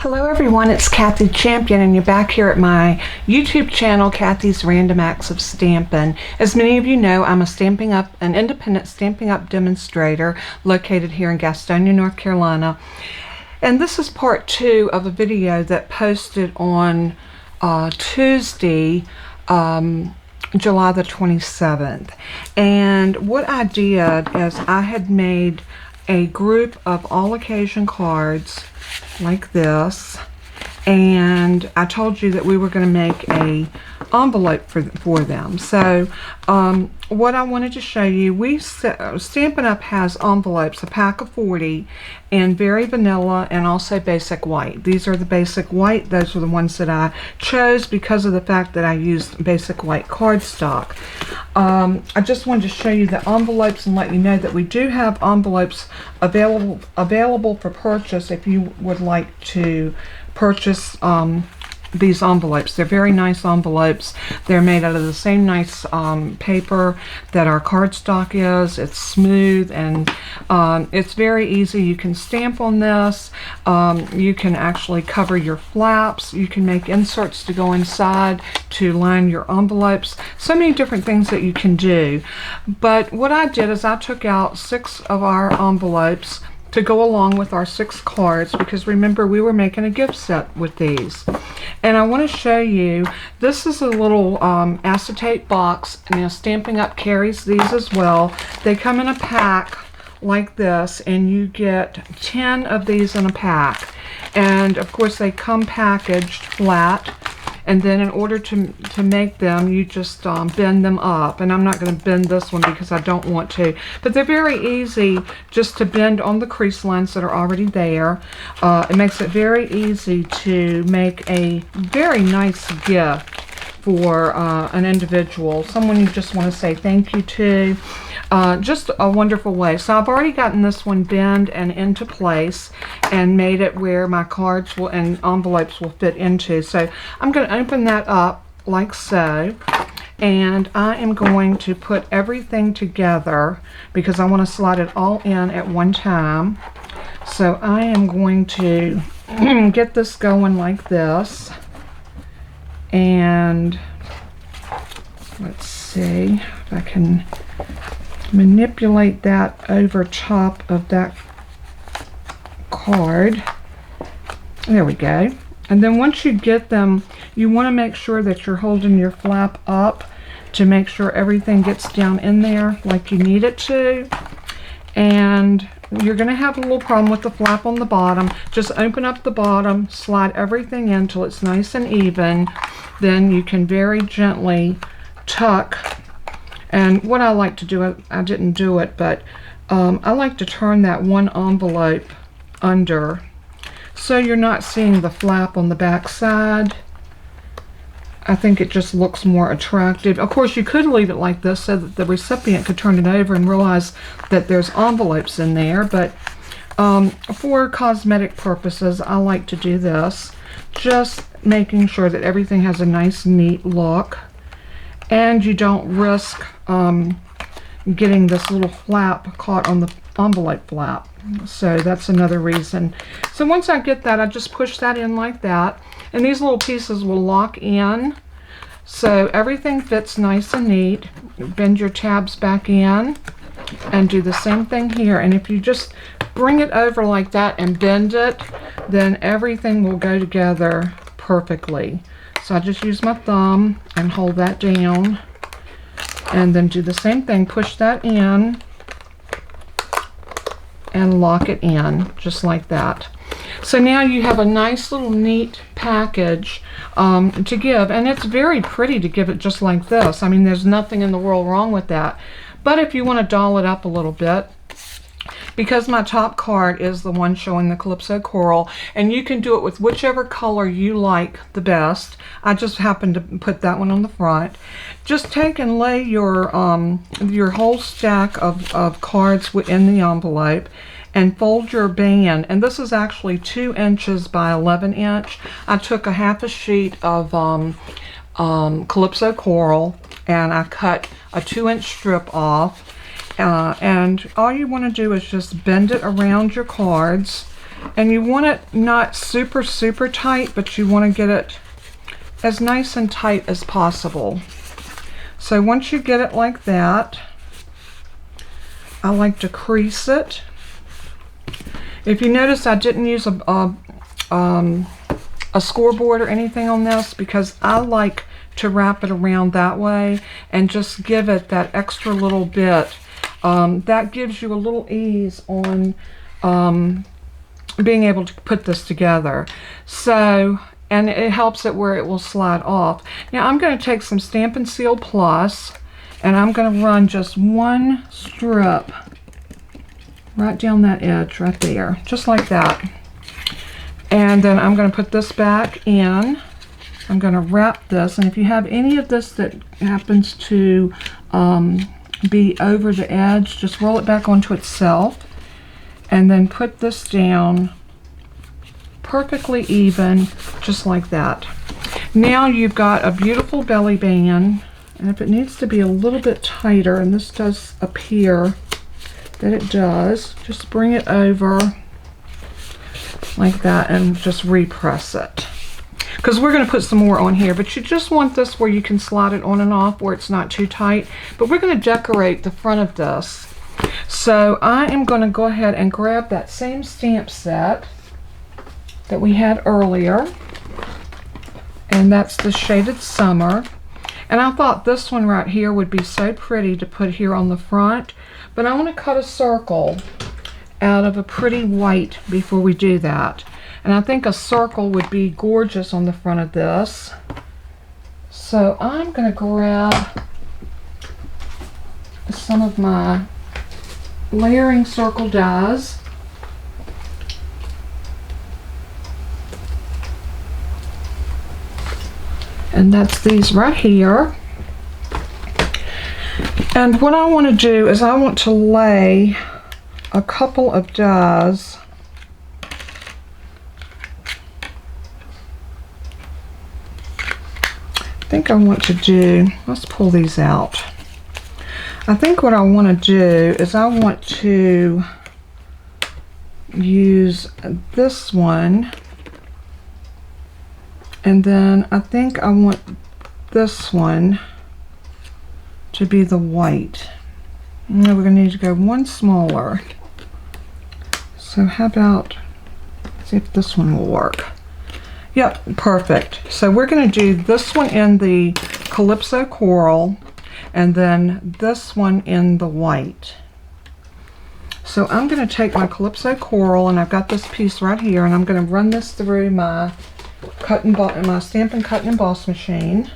Hello everyone, it's Kathy Champion and you're back here at my YouTube channel, Kathy's Random Acts of Stampin'. As many of you know, I'm an independent Stampin' Up demonstrator located here in Gastonia, North Carolina. And this is part 2 of a video that posted on Tuesday, July the 27th. And what I did is I had made a group of all occasion cards like this, and I told you that we were going to make a envelope for them. So what I wanted to show you, Stampin' Up has envelopes, a pack of 40, in very vanilla and also basic white. These are the basic white. Those are the ones that I chose because of the fact that I used basic white cardstock. I just wanted to show you the envelopes and let you know that we do have envelopes available for purchase if you would like to purchase these envelopes. They're very nice envelopes. They're made out of the same nice paper that our cardstock is. It's smooth and it's very easy. You can stamp on this. You can actually cover your flaps. You can make inserts to go inside to line your envelopes. So many different things that you can do. But what I did is I took out 6 of our envelopes to go along with our 6 cards, because remember, we were making a gift set with these. And I want to show you, this is a little acetate box. Now Stampin' Up carries these as well. They come in a pack like this, and you get 10 of these in a pack. And of course they come packaged flat, and then in order to make them, you just bend them up. And I'm not going to bend this one because I don't want to. But they're very easy just to bend on the crease lines that are already there. It makes it very easy to make a very nice gift for an individual, someone you just want to say thank you to. Just a wonderful way. So I've already gotten this one bent and into place and made it where my cards will and envelopes will fit into. So I'm going to open that up like so, and I am going to put everything together because I want to slide it all in at one time. So I am going to get this going like this, and let's see if I can manipulate that over top of that card. There we go. And then once you get them, you want to make sure that you're holding your flap up to make sure everything gets down in there like you need it to. And you're going to have a little problem with the flap on the bottom. Just open up the bottom, slide everything in till it's nice and even. Then you can very gently tuck. And what I like to do, I didn't do it, but I like to turn that one envelope under so you're not seeing the flap on the back side. I think it just looks more attractive. Of course, you could leave it like this so that the recipient could turn it over and realize that there's envelopes in there, but for cosmetic purposes, I like to do this, just making sure that everything has a nice, neat look. And you don't risk getting this little flap caught on the envelope flap. So that's another reason. So once I get that, I just push that in like that. And these little pieces will lock in. So everything fits nice and neat. Bend your tabs back in. And do the same thing here. And if you just bring it over like that and bend it, then everything will go together perfectly. So I just use my thumb and hold that down, and then do the same thing, push that in and lock it in just like that. So now you have a nice little neat package to give, and it's very pretty to give it just like this. I mean, there's nothing in the world wrong with that. But if you want to doll it up a little bit, because my top card is the one showing the Calypso Coral, and you can do it with whichever color you like the best. I just happened to put that one on the front. Just take and lay your whole stack of cards within the envelope and fold your band. And this is actually 2 inches by 11 inch. I took a half a sheet of Calypso Coral and I cut a 2-inch strip off. And all you want to do is just bend it around your cards And you want it not super, super tight, but you want to get it as nice and tight as possible. So once you get it like that, I like to crease it. If you notice, I didn't use a scoreboard or anything on this because I like to wrap it around that way and just give it that extra little bit. That gives you a little ease on being able to put this together. So, and it helps it where it will slide off. Now I'm going to take some Stampin Seal Plus and I'm going to run just one strip right down that edge right there, just like that. And then I'm going to put this back in. I'm going to wrap this, and if you have any of this that happens to be over the edge, just roll it back onto itself and then put this down perfectly even, just like that. Now you've got a beautiful belly band, and if it needs to be a little bit tighter, and this does appear that it does, just bring it over like that and just repress it. Because we're going to put some more on here, but you just want this where you can slide it on and off where it's not too tight. But we're going to decorate the front of this. So I am going to go ahead and grab that same stamp set that we had earlier, and that's the Shaded Summer. And I thought this one right here would be so pretty to put here on the front, but I want to cut a circle out of a pretty white before we do that. And I think a circle would be gorgeous on the front of this. So I'm going to grab some of my layering circle dies. And that's these right here. And what I want to do is I want to lay a couple of dies I think I want to do, let's pull these out. I think what I want to do is I want to use this one, and then I think I want this one to be the white. Now we're going to need to go one smaller. So how about, see if this one will work. Yep, perfect. So we're going to do this one in the Calypso Coral and then this one in the white. So I'm going to take my Calypso Coral, and I've got this piece right here, and I'm going to run this through my my Stampin' Cut and Emboss machine.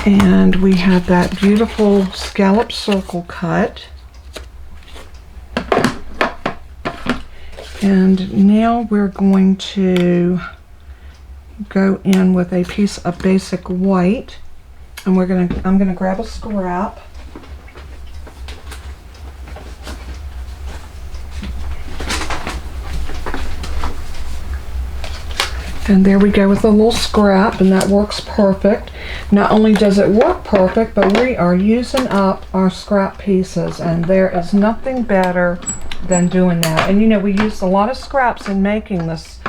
And we have that beautiful scallop circle cut. And now we're going to go in with a piece of basic white, and I'm gonna grab a scrap. And there we go with a little scrap, and that works perfect. Not only does it work perfect, but we are using up our scrap pieces, and there is nothing better than doing that. And you know, we used a lot of scraps in making this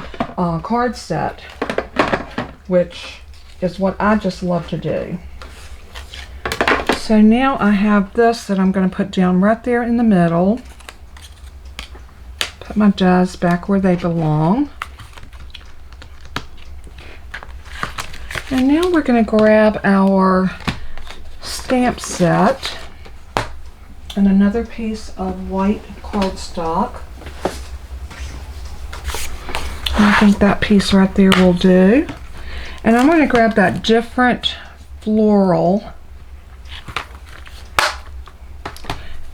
card set, which is what I just love to do. So now I have this that I'm going to put down right there in the middle. Put my dies back where they belong. And now we're going to grab our stamp set and another piece of white cardstock. I think that piece right there will do. And I'm going to grab that different floral,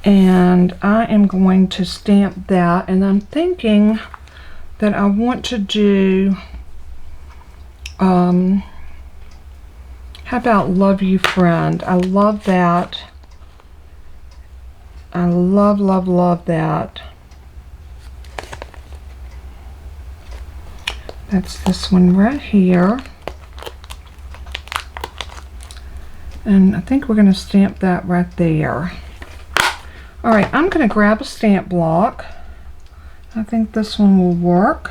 and I am going to stamp that. And I'm thinking that I want to do how about Love You Friend? I love that. I love, love, love that. That's this one right here. And I think we're going to stamp that right there. All right, I'm going to grab a stamp block. I think this one will work.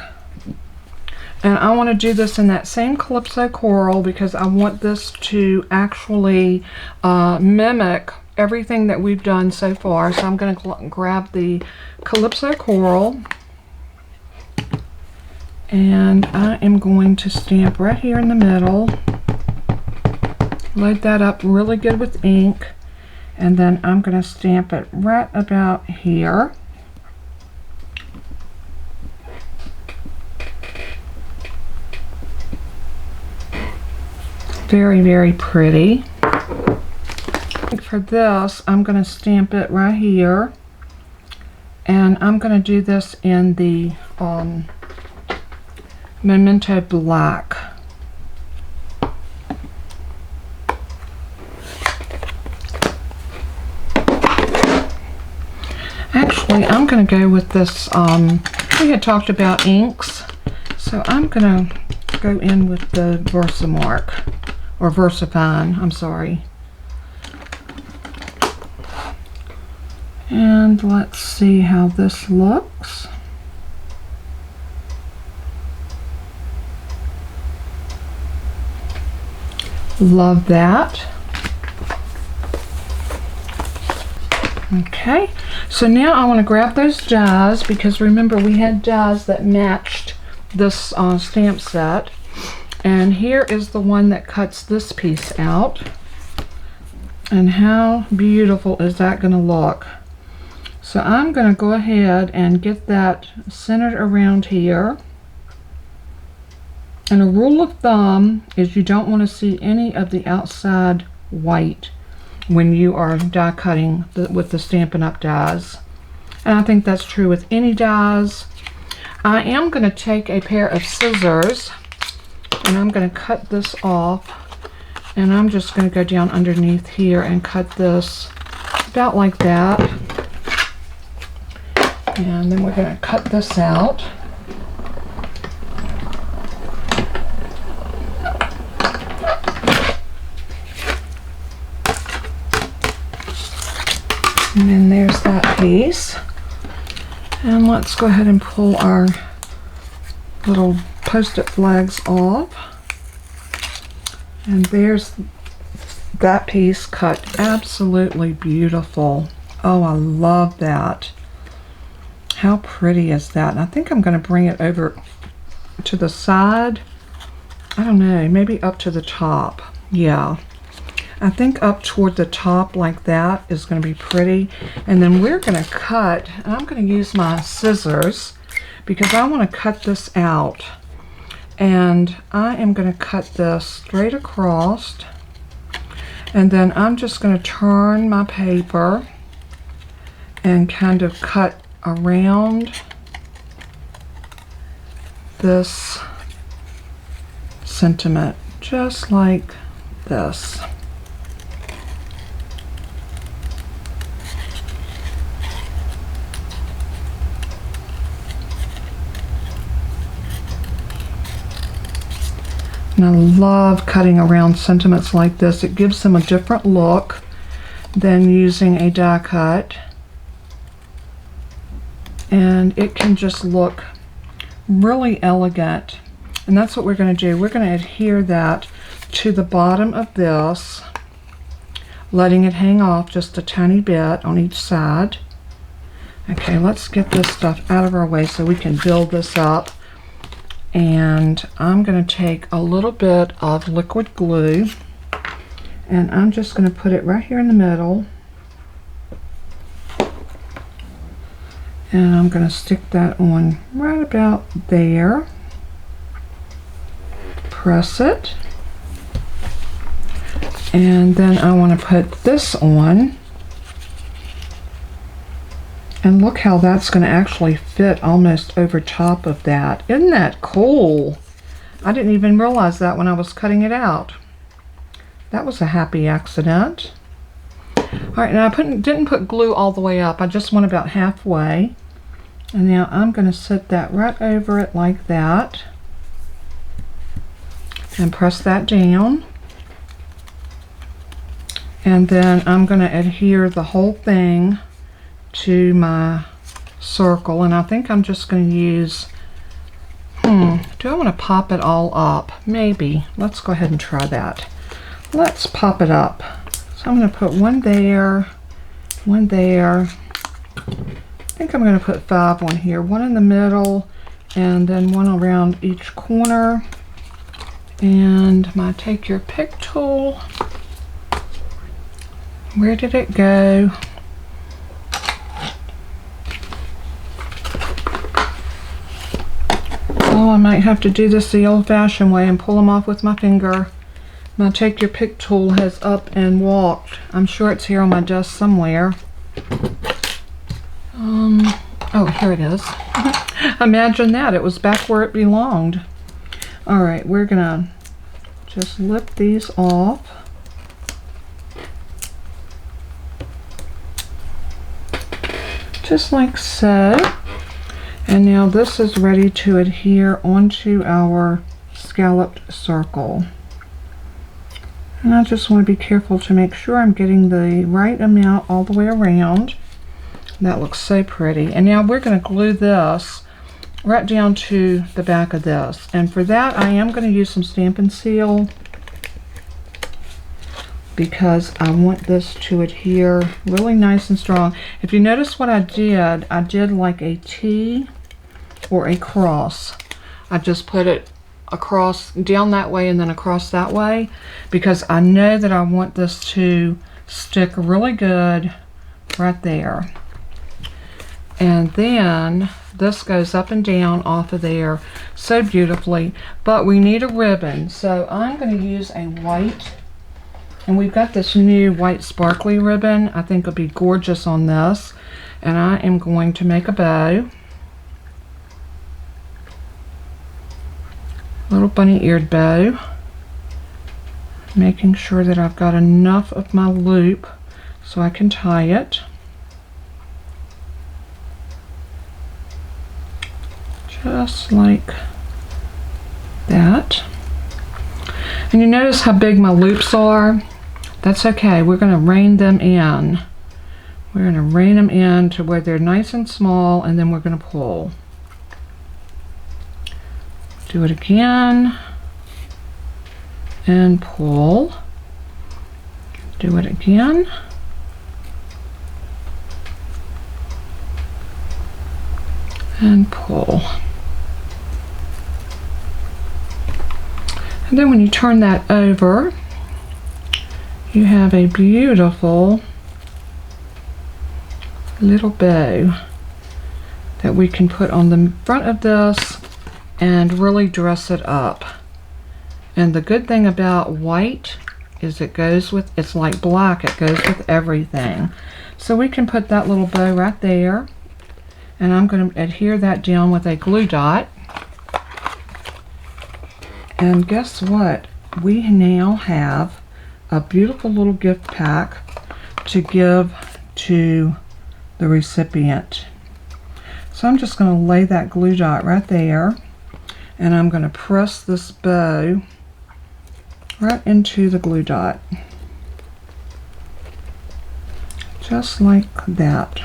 And I want to do this in that same Calypso Coral because I want this to actually mimic everything that we've done so far. So I'm going to grab the Calypso Coral. And I am going to stamp right here in the middle. Load that up really good with ink. And then I'm going to stamp it right about here. Very, very pretty. For this, I'm going to stamp it right here. And I'm going to do this in the Momento black. Actually, I'm going to go with this, we had talked about inks, so I'm going to go in with the Versamark, or Versafine, I'm sorry. And let's see how this looks. Love that. Okay, so now I want to grab those dies, because remember we had dies that matched this stamp set, and here is the one that cuts this piece out. And how beautiful is that going to look? So I'm going to go ahead and get that centered around here. And a rule of thumb is you don't want to see any of the outside white when you are die cutting with the Stampin' Up! Dies. And I think that's true with any dies. I am going to take a pair of scissors and I'm going to cut this off, and I'm just going to go down underneath here and cut this about like that. And then we're going to cut this out. And then there's that piece. And let's go ahead and pull our little post-it flags off. And there's that piece cut absolutely beautiful. Oh, I love that. How pretty is that? And I think I'm going to bring it over to the side. I don't know, maybe up to the top. Yeah. I think up toward the top like that is going to be pretty. And then we're going to cut, and I'm going to use my scissors because I want to cut this out. And I am going to cut this straight across. And then I'm just going to turn my paper and kind of cut around this sentiment, just like this. And I love cutting around sentiments like this. It gives them a different look than using a die cut. And it can just look really elegant. And that's what we're going to do. We're going to adhere that to the bottom of this, letting it hang off just a tiny bit on each side. Okay, let's get this stuff out of our way so we can build this up. And I'm going to take a little bit of liquid glue, and I'm just going to put it right here in the middle. And I'm going to stick that on right about there. Press it. And then I want to put this on. And look how that's going to actually fit almost over top of that. Isn't that cool? I didn't even realize that when I was cutting it out. That was a happy accident. Alright, now I didn't put glue all the way up. I just went about halfway. And now I'm going to set that right over it like that. And press that down. And then I'm going to adhere the whole thing to my circle, and I think I'm just going to use, do I want to pop it all up? Maybe. Let's go ahead and try that. Let's pop it up. So I'm going to put one there, one there. I think I'm going to put 5 on here, one in the middle, and then one around each corner. And my take your pick tool. Where did it go? Oh, I might have to do this the old-fashioned way and pull them off with my finger. My take your pick tool has up and walked. I'm sure it's here on my desk somewhere. Oh, here it is. Imagine that, it was back where it belonged. Alright, we're gonna just lift these off. Just like so. And now this is ready to adhere onto our scalloped circle. And I just want to be careful to make sure I'm getting the right amount all the way around. That looks so pretty. And now we're going to glue this right down to the back of this. And for that I am going to use some Stampin' Seal, because I want this to adhere really nice and strong. If you notice what I did like a T or a cross. I just put it across, down that way and then across that way, because I know that I want this to stick really good right there. And then this goes up and down off of there so beautifully, but we need a ribbon, so I'm going to use a white. And we've got this new white sparkly ribbon. I think it'll be gorgeous on this. And I am going to make a bow. Little bunny-eared bow. Making sure that I've got enough of my loop so I can tie it. Just like that. And you notice how big my loops are? That's okay, we're going to rein them in. We're going to rein them in to where they're nice and small, and then we're going to pull. Do it again, and pull. Do it again. And pull. And then when you turn that over, you have a beautiful little bow that we can put on the front of this and really dress it up. And the good thing about white is it goes with, it's like black, it goes with everything. So we can put that little bow right there, and I'm going to adhere that down with a glue dot. And guess what? We now have a beautiful little gift pack to give to the recipient. So I'm just going to lay that glue dot right there, and I'm going to press this bow right into the glue dot. Just like that.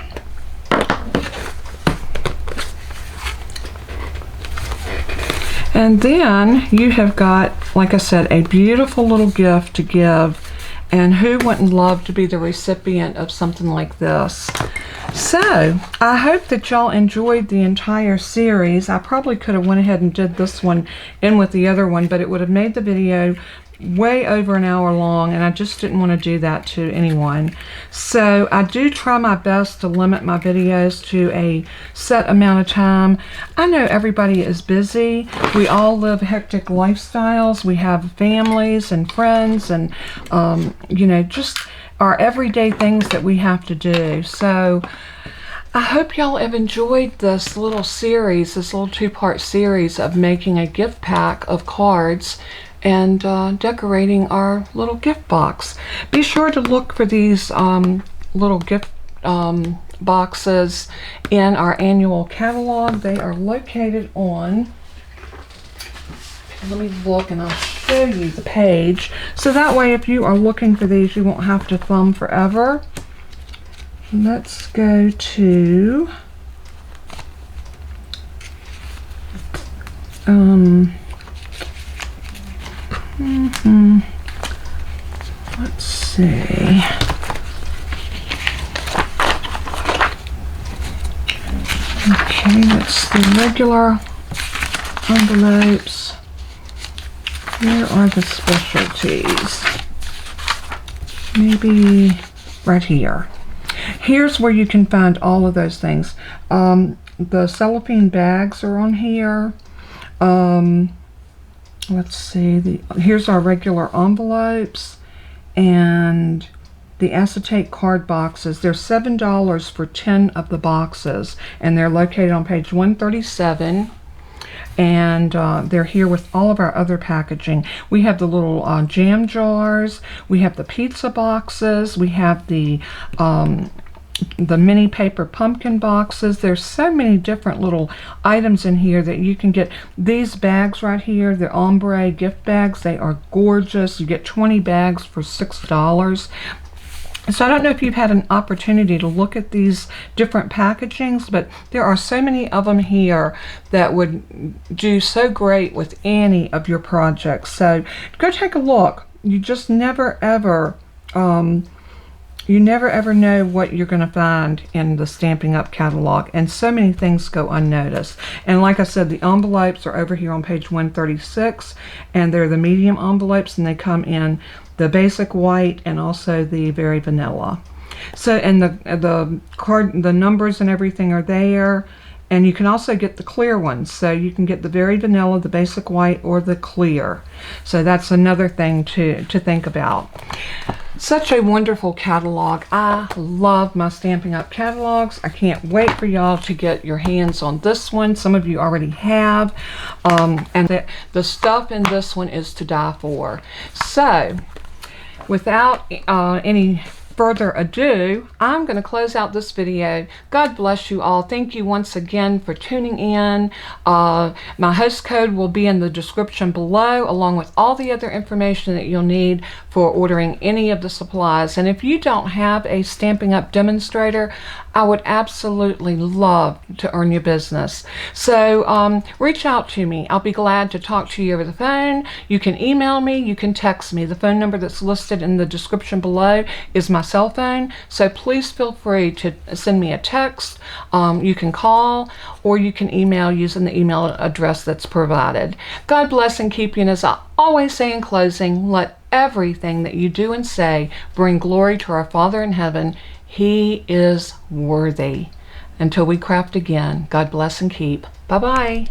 And then you have got, like I said, a beautiful little gift to give. And who wouldn't love to be the recipient of something like this? So, I hope that y'all enjoyed the entire series. I probably could have went ahead and did this one in with the other one, but it would have made the video way over an hour long, and I just didn't want to do that to anyone. So I do try my best to limit my videos to a set amount of time. I know everybody is busy. We all live hectic lifestyles. We have families and friends and you know, just our everyday things that we have to do. So I hope y'all have enjoyed this little series, this little two-part series of making a gift pack of cards and decorating our little gift box. Be sure to look for these little gift boxes in our annual catalog. They are located on, let me look and I'll show you the page, so that way if you are looking for these, you won't have to thumb forever. Let's go to let's see. Okay, that's the regular envelopes. Where are the specialties? Maybe right here. Here's where you can find all of those things. The cellophane bags are on here. Let's see. Here's our regular envelopes and the acetate card boxes. They're $7 for 10 of the boxes, and they're located on page 137. And they're here with all of our other packaging. We have the little jam jars. We have the pizza boxes. We have the mini paper pumpkin boxes. There's so many different little items in here that you can get. These bags right here, the ombre gift bags, they are gorgeous. You get 20 bags for $6. So I don't know if you've had an opportunity to look at these different packagings, but there are so many of them here that would do so great with any of your projects. So go take a look. You just never ever you never ever know what you're going to find in the Stampin' Up! Catalog, and so many things go unnoticed. And like I said, the envelopes are over here on page 136, and they're the medium envelopes, and they come in the basic white and also the very vanilla. So, and the numbers and everything are there. And you can also get the clear ones. So you can get the very vanilla, the basic white, or the clear. So that's another thing to think about. Such a wonderful catalog. I love my Stampin' Up! Catalogs. I can't wait for y'all to get your hands on this one. Some of you already have. And the stuff in this one is to die for. So, without any further ado, I'm going to close out this video. God bless you all. Thank you once again for tuning in. My host code will be in the description below, along with all the other information that you'll need for ordering any of the supplies. And if you don't have a Stampin' Up! Demonstrator, I would absolutely love to earn your business. So reach out to me. I'll be glad to talk to you over the phone. You can email me, you can text me. The phone number that's listed in the description below is my cell phone, so please feel free to send me a text. You can call, or you can email using the email address that's provided. God bless and keep you, and as I always say in closing, let everything that you do and say bring glory to our Father in heaven. He is worthy. Until we craft again, God bless and keep. Bye-bye.